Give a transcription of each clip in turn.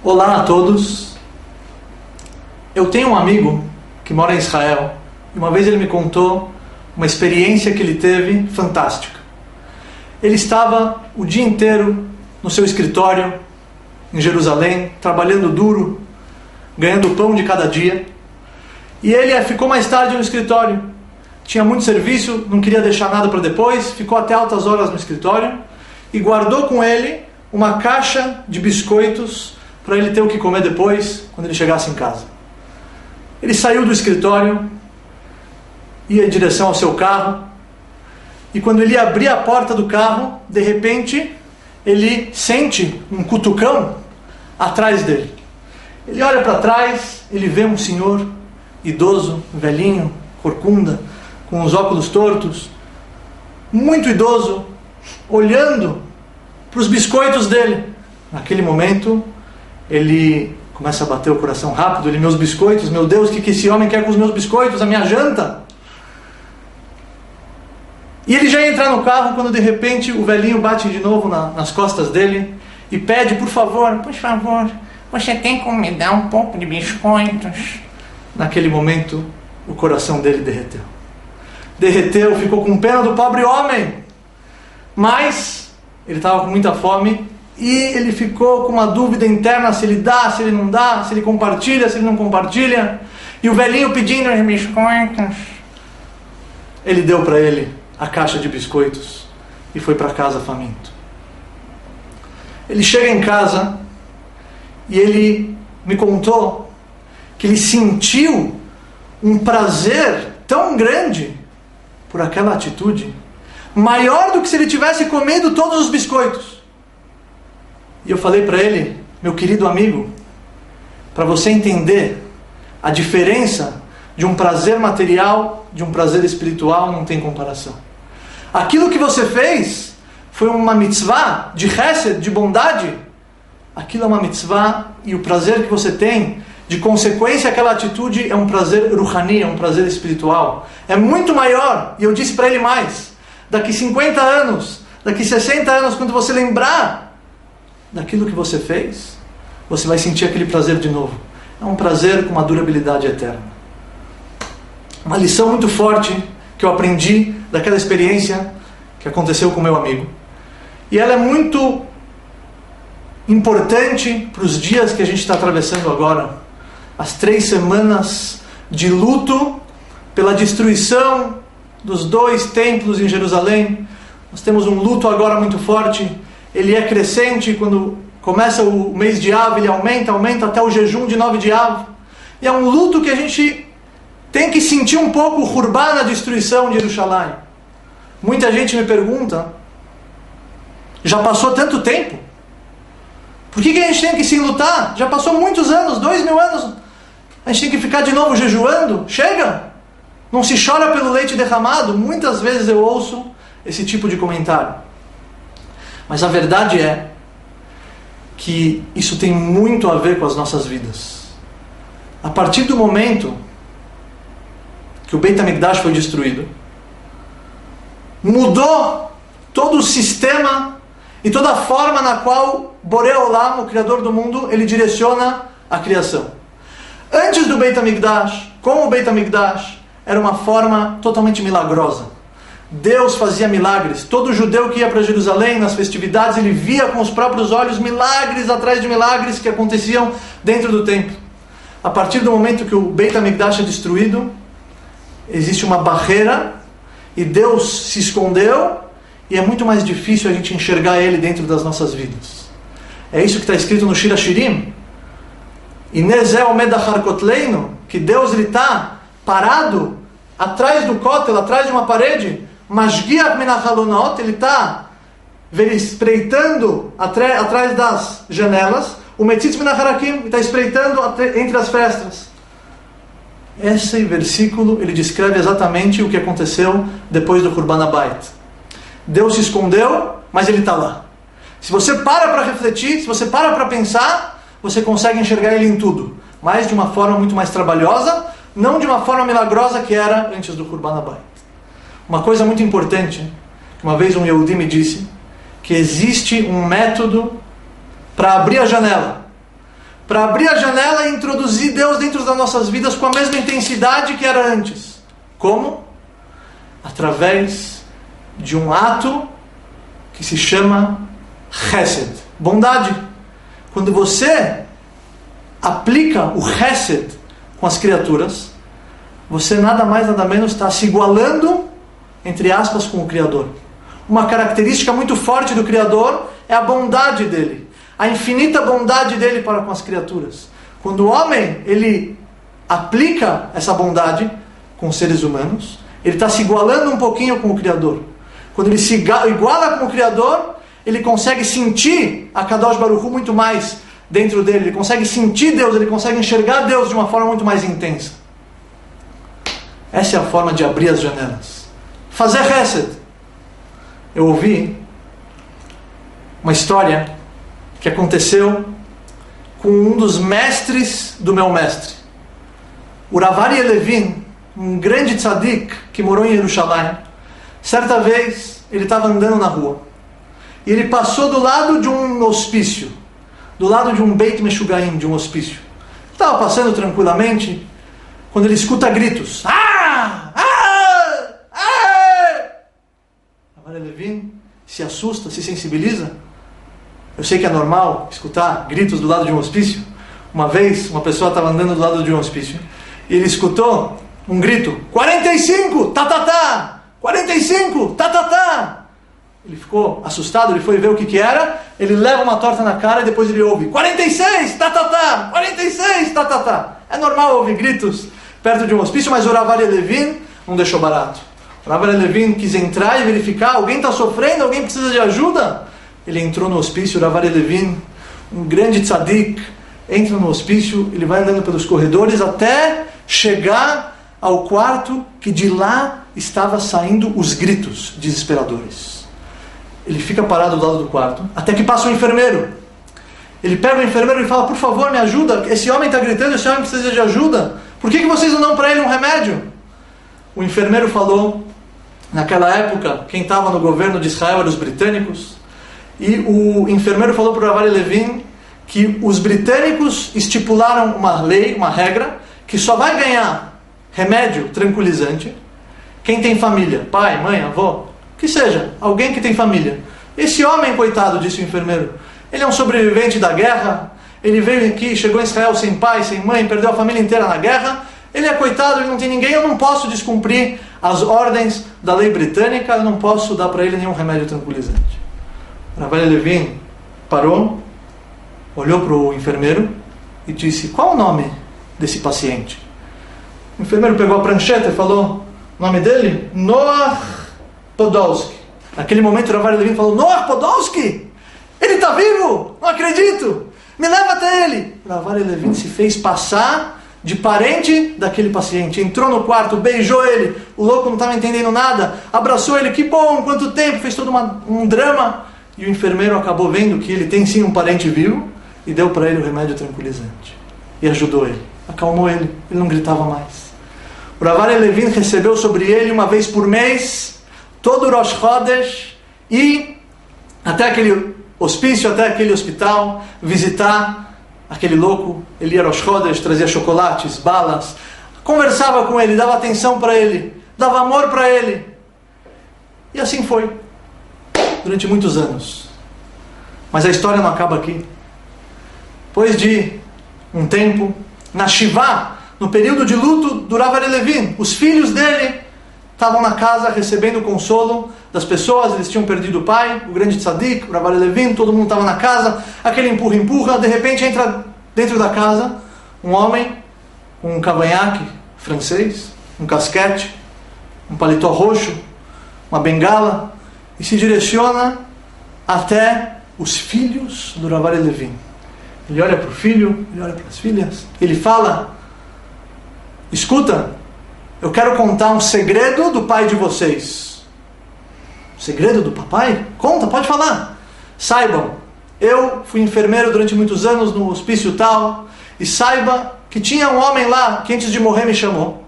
Olá a todos. Eu tenho um amigo que mora em Israel e uma vez ele me contou uma experiência que ele teve fantástica. Ele estava o dia inteiro no seu escritório em Jerusalém, trabalhando duro, ganhando o pão de cada dia. E ele ficou mais tarde no escritório. Tinha muito serviço, não queria deixar nada para depois, ficou até altas horas no escritório e guardou com ele uma caixa de biscoitos para ele ter o que comer depois, quando ele chegasse em casa. Ele saiu do escritório, ia em direção ao seu carro, e quando ele abria a porta do carro, de repente, ele sente um cutucão atrás dele. Ele olha para trás, ele vê um senhor idoso, velhinho, corcunda, com os óculos tortos, muito idoso, olhando para os biscoitos dele. Naquele momento, ele começa a bater o coração rápido. Ele, meus biscoitos, meu Deus, o que esse homem quer com os meus biscoitos, a minha janta? E ele já ia entrar no carro quando de repente o velhinho bate de novo nas costas dele e pede, por favor, você tem como me dar um pouco de biscoitos? Naquele momento o coração dele derreteu, ficou com pena do pobre homem, mas ele estava com muita fome. E ele ficou com uma dúvida interna, se ele dá, se ele não dá, se ele compartilha, se ele não compartilha. E o velhinho pedindo os biscoitos. Ele deu para ele a caixa de biscoitos e foi para casa faminto. Ele chega em casa e ele me contou que ele sentiu um prazer tão grande por aquela atitude, maior do que se ele tivesse comido todos os biscoitos. E eu falei para ele, meu querido amigo, para você entender a diferença de um prazer material, de um prazer espiritual, não tem comparação. Aquilo que você fez foi uma mitzvah de chesed, de bondade. Aquilo é uma mitzvah e o prazer que você tem, de consequência, aquela atitude é um prazer ruhani, é um prazer espiritual. É muito maior, e eu disse para ele mais, daqui 50 anos, daqui 60 anos, quando você lembrar daquilo que você fez, você vai sentir aquele prazer de novo. É um prazer com uma durabilidade eterna. Uma lição muito forte que eu aprendi daquela experiência que aconteceu com meu amigo. E ela é muito importante para os dias que a gente está atravessando agora. As 3 semanas de luto pela destruição dos 2 templos em Jerusalém. Nós temos um luto agora muito forte. Ele é crescente, quando começa o mês de Av, ele aumenta até o jejum de 9 de Av. E é um luto que a gente tem que sentir um pouco o Hurban, a destruição de Jerusalém. Muita gente me pergunta, já passou tanto tempo? Por que a gente tem que se enlutar? Já passou muitos anos, 2000 anos. A gente tem que ficar de novo jejuando? Chega! Não se chora pelo leite derramado? Muitas vezes eu ouço esse tipo de comentário. Mas a verdade é que isso tem muito a ver com as nossas vidas. A partir do momento que o Beit HaMikdash foi destruído, mudou todo o sistema e toda a forma na qual Borei Olam, o Criador do mundo, ele direciona a criação. Antes do Beit HaMikdash, com o Beit HaMikdash, era uma forma totalmente milagrosa. Deus fazia milagres. Todo judeu que ia para Jerusalém nas festividades, ele via com os próprios olhos milagres atrás de milagres que aconteciam dentro do templo. A partir do momento que o Beit HaMikdash é destruído, existe uma barreira e Deus se escondeu e é muito mais difícil a gente enxergar Ele dentro das nossas vidas. É isso que está escrito no Shir HaShirim. Inezeh omed achar kotleinu, que Deus está parado atrás do kotel, atrás de uma parede. Mashgiach min hachalonot, ele está espreitando atrás das janelas. O metzitz min harakim, está espreitando entre as frestas. Esse versículo ele descreve exatamente o que aconteceu depois do Hurban Abayit. Deus se escondeu, mas Ele está lá. Se você para refletir, se você para pensar, você consegue enxergar Ele em tudo. Mas de uma forma muito mais trabalhosa, não de uma forma milagrosa que era antes do Hurban Abayit. Uma coisa muito importante, uma vez um Yehudi me disse, que existe um método para abrir a janela. Para abrir a janela e introduzir Deus dentro das nossas vidas com a mesma intensidade que era antes. Como? Através de um ato que se chama Chesed, bondade. Quando você aplica o Chesed com as criaturas, você nada mais nada menos está se igualando, entre aspas, com o Criador. Uma característica muito forte do Criador é a bondade dele, a infinita bondade dele para com as criaturas. Quando o homem ele aplica essa bondade com os seres humanos, ele está se igualando um pouquinho com o Criador. Quando ele se iguala com o Criador, ele consegue sentir a Kadosh Baruch Hu muito mais dentro dele. Ele consegue sentir Deus, ele consegue enxergar Deus de uma forma muito mais intensa. Essa é a forma de abrir as janelas. Fazer Chesed. Eu ouvi uma história que aconteceu com um dos mestres do meu mestre. O Rav Aryeh Levin, um grande tzadik que morou em Jerusalém. Certa vez, ele estava andando na rua. E ele passou do lado de um hospício. Do lado de um Beit Meshugaim, de um hospício. Estava passando tranquilamente, quando ele escuta gritos. Ah! Ah! Ah! Rav Aryeh Levin se assusta, se sensibiliza. Eu sei que é normal escutar gritos do lado de um hospício. Uma vez, uma pessoa estava andando do lado de um hospício. E ele escutou um grito. 45! Tá, tá, tá! 45! Tá, tá, tá! Ele ficou assustado, ele foi ver o que era. Ele leva uma torta na cara e depois ele ouve 46! Tá, tá, tá! 46! Tá, tá, tá! É normal ouvir gritos perto de um hospício, mas o Rav Aryeh Levin não deixou barato. O Rav Aryeh Levin quis entrar e verificar. Alguém está sofrendo? Alguém precisa de ajuda? Ele entrou no hospício. O Rav Aryeh Levin, um grande tzadik, entra no hospício. Ele vai andando pelos corredores até chegar ao quarto que de lá estava saindo os gritos desesperadores. Ele fica parado do lado do quarto, até que passa um enfermeiro. Ele pega o enfermeiro e fala: por favor, me ajuda, esse homem está gritando, esse homem precisa de ajuda. Por que vocês não dão para ele um remédio? O enfermeiro falou, naquela época, quem estava no governo de Israel eram os britânicos, e o enfermeiro falou para o Rav Aryeh Levin que os britânicos estipularam uma lei, uma regra, que só vai ganhar remédio tranquilizante quem tem família, pai, mãe, avó, que seja, alguém que tem família. Esse homem, coitado, disse o enfermeiro, ele é um sobrevivente da guerra, ele veio aqui, chegou em Israel sem pai, sem mãe, perdeu a família inteira na guerra, ele é coitado, ele não tem ninguém, eu não posso descumprir as ordens da lei britânica, eu não posso dar para ele nenhum remédio tranquilizante. Rav Aryeh Levin parou, olhou para o enfermeiro e disse: qual o nome desse paciente? O enfermeiro pegou a prancheta e falou o nome dele: Noach Podolsky. Naquele momento o Rav Aryeh Levin falou: Noach Podolsky? Ele está vivo? Não acredito! Me leva até ele! O Rav Aryeh Levin se fez passar de parente daquele paciente, entrou no quarto, beijou ele, o louco não estava entendendo nada, abraçou ele, que bom, quanto tempo, fez todo um drama, e o enfermeiro acabou vendo que ele tem sim um parente vivo e deu para ele o remédio tranquilizante e ajudou ele, acalmou ele, ele não gritava mais. O Rav Aryeh Levin recebeu sobre ele uma vez por mês todo o Rosh Chodesh e até aquele hospício, até aquele hospital, visitar aquele louco. Ele ia Rosh Chodesh, trazia chocolates, balas, conversava com ele, dava atenção para ele, dava amor para ele. E assim foi, durante muitos anos. Mas a história não acaba aqui. Depois de um tempo, na Shivá, no período de luto do Rav Aryeh Levin, os filhos dele estavam na casa recebendo o consolo das pessoas. Eles tinham perdido o pai, o grande tzadik, o Rav Aryeh Levin, todo mundo estava na casa, aquele empurra-empurra, de repente entra dentro da casa um homem com um cavanhaque francês, um casquete, um paletó roxo, uma bengala, e se direciona até os filhos do Rav Aryeh Levin. Ele olha para o filho, ele olha para as filhas, ele fala: escuta, eu quero contar um segredo do pai de vocês. Segredo do papai? Conta, pode falar. Saibam, eu fui enfermeiro durante muitos anos no hospício tal, e saiba que tinha um homem lá que antes de morrer me chamou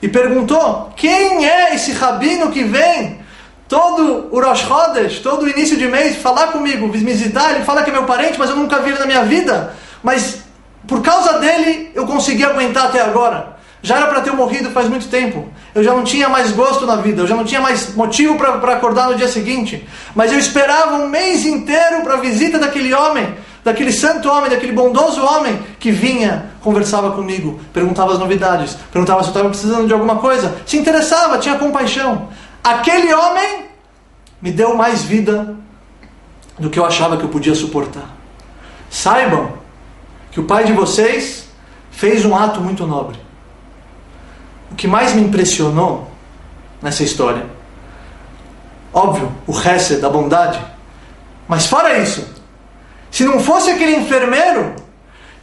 e perguntou: quem é esse rabino que vem todo o Rosh Chodesh, todo o início de mês, falar comigo, me visitar? Ele fala que é meu parente, mas eu nunca vi ele na minha vida. Mas por causa dele eu consegui aguentar até agora. Já era para ter morrido faz muito tempo. Eu já não tinha mais gosto na vida, eu já não tinha mais motivo para acordar no dia seguinte. Mas eu esperava um mês inteiro para a visita daquele homem, daquele santo homem, daquele bondoso homem que vinha, conversava comigo, perguntava as novidades, perguntava se eu estava precisando de alguma coisa, se interessava, tinha compaixão. Aquele homem me deu mais vida do que eu achava que eu podia suportar. Saibam que o pai de vocês fez um ato muito nobre. O que mais me impressionou nessa história, óbvio, o Hesed, da bondade, mas fora isso, se não fosse aquele enfermeiro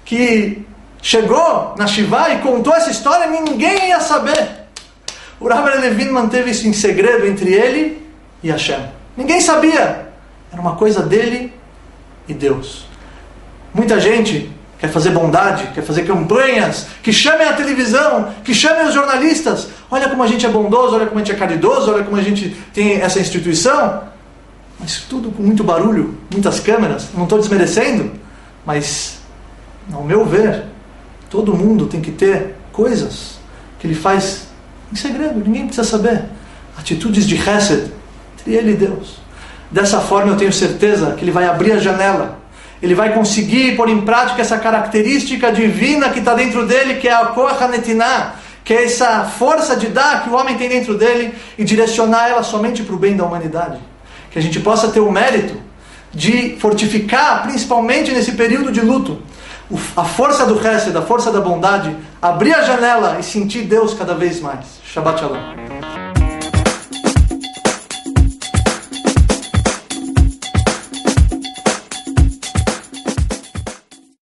que chegou na Shivá e contou essa história, ninguém ia saber. O Rabbi Levin manteve isso em segredo entre ele e Hashem. Ninguém sabia. Era uma coisa dele e Deus. Muita gente quer fazer bondade, quer fazer campanhas, que chamem a televisão, que chamem os jornalistas. Olha como a gente é bondoso, olha como a gente é caridoso, olha como a gente tem essa instituição. Mas tudo com muito barulho, muitas câmeras. Não estou desmerecendo, mas, ao meu ver, todo mundo tem que ter coisas que ele faz em segredo, ninguém precisa saber. Atitudes de Hesed entre ele e Deus. Dessa forma eu tenho certeza que ele vai abrir a janela. Ele vai conseguir pôr em prática essa característica divina que está dentro dele, que é a Koach HaNetinah, que é essa força de dar que o homem tem dentro dele, e direcionar ela somente para o bem da humanidade. Que a gente possa ter o mérito de fortificar, principalmente nesse período de luto, a força do Hesed, a força da bondade, abrir a janela e sentir Deus cada vez mais. Shabbat Shalom.